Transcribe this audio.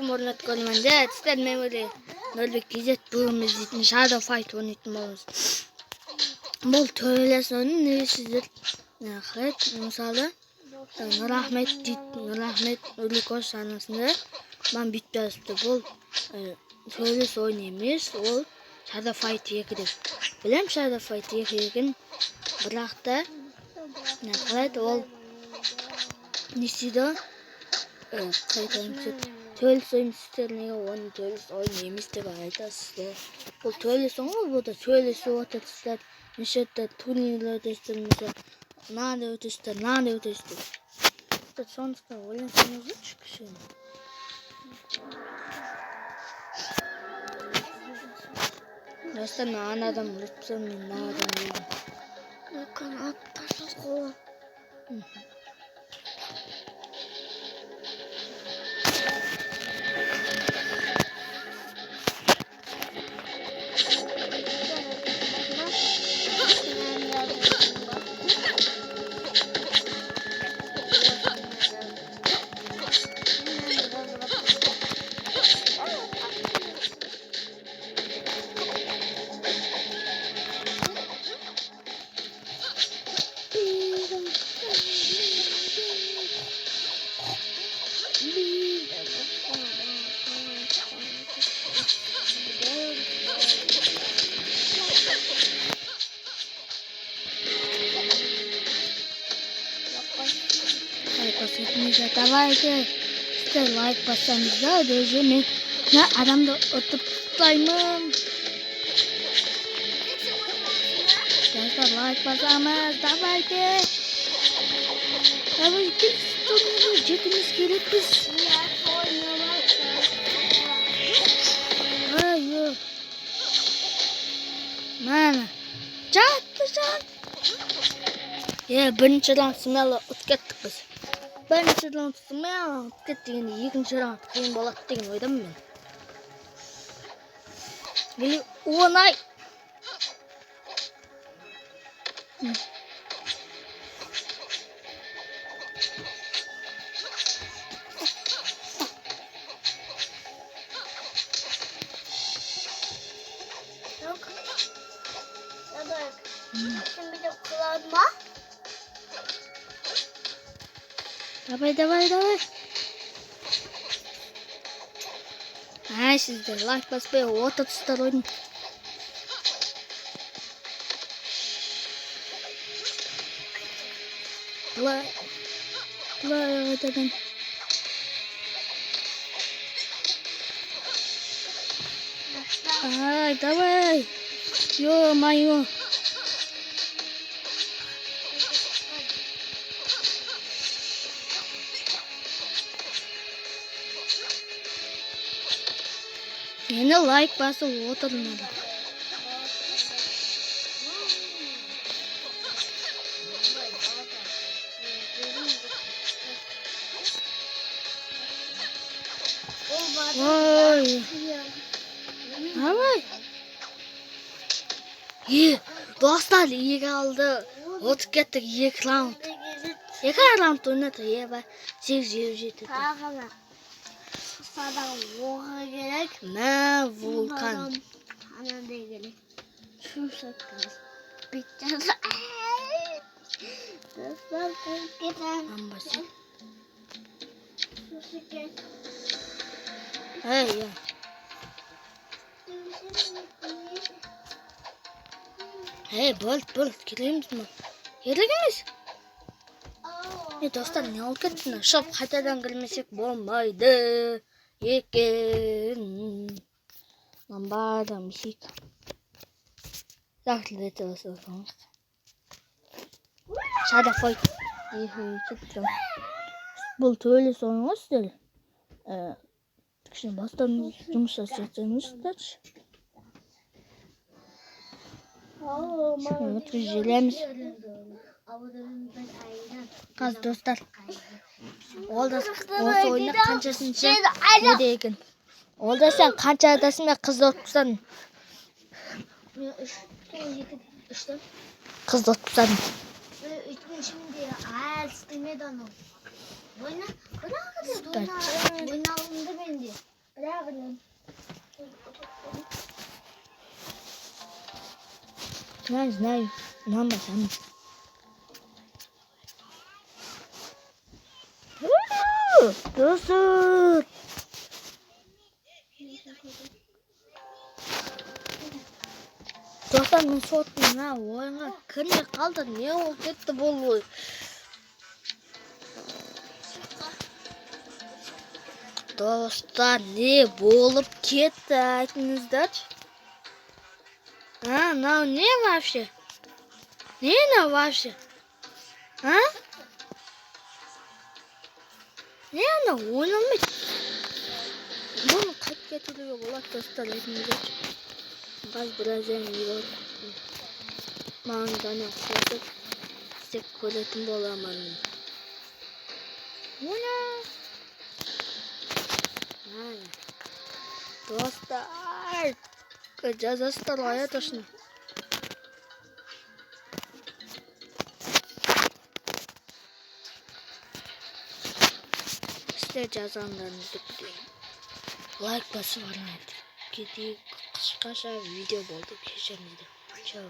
кім орнатқан мында тістер мемори нөлбек кезет бүгініміз дейтін Shadow Fight ойнайтын боламыз. Бұл төйлесінің несіздер мысалы Нұрахмет дейді, Нұрахмет Үлікос санасында мен бүйтіп жазыпты. Бұл төйлес ойын емес, ол Shadow Fight 2 деп. Білем Shadow Fight 2 деген, бірақ та ол несейді төліс ойын сіздеріне оны төліс ойын емес деп айтасыздар. Бұл төліс оңы, бұл да төлісі отырсыздар. Нешетті турнирлерді өтесіздер, мынаны өтесіздер, мынаны өтесіздер. Сондықтан ойлансаңыздар кішкене. Достар, мен анадан ұлытсам, мен мынадан өлдім. Мүмкін аттасыз ғой. Давайте лайк бассаңыздар, өзі мен адамды ұтып тұтаймын. Лайк басамыз, давайте. Давайте жетіміз керекпіз. Мана, жатты жат. Бірінші раунд смело ұтып кеттік біз. Бірінші раунд смело ұтып кеттігенде екінші раунд қиын болады деген ойдамын мен. Или оңай. Давай. Сіздер лайк баспай отырсыздар ойын. Былай айтадан. Давай. Ё-моё. Мені лайк басып отырмады. Ой. Давай. Достар, екі алды. Отып кеттік 2 раунд. 2 раунд ойнады. 8-7. Тағына. Садан оға керек. Мә, вулкан. Анандай керек. Шушаққыз. Биттен. Достар, бұл кетен. Амбасы. Шушаққыз. Ай. Бол. Келеміз ма? Келеміз? Достар, не ол кеттін? Шоп, қайтадан кірмесек болмайды. Екен. Ламбада, мисик. Захлы этого создалось. Shadow Fight. Бұл төйлі соңыз дел. Кішіне бастан жұмыс жасайтыңыздаршы. Өтіп желеміз. Қаз достар. Олда осы ойны қаншасыншы не деген. Олда сен қанша адасың мен қызды отпысан. Қызды отпысан. Şimdi ağaç demedi onu. Oyna alındı bende. Ben знаю. İnanmasam. Dostum. Dostlar ben soğuttum ha. Oyuna kırmaya kaldı. Niye o gitti bolu? Dostlar ne bolup gitti aytыңыздар? А, ну не вообще. Не вообще. А? Не ана ойнамайды. Bunu kaç getiriyor болады достар aytыңыздар. Gaz biraz yiyor. Mağdan yapacak. Size koletim bolamam. Ola. Yani. Dostlar. Cazası da hayat aşına. İşte cazanlarını tıklayın. Like basıp var. Gidip kısqaça video oldu. Keçenizde. Ciao.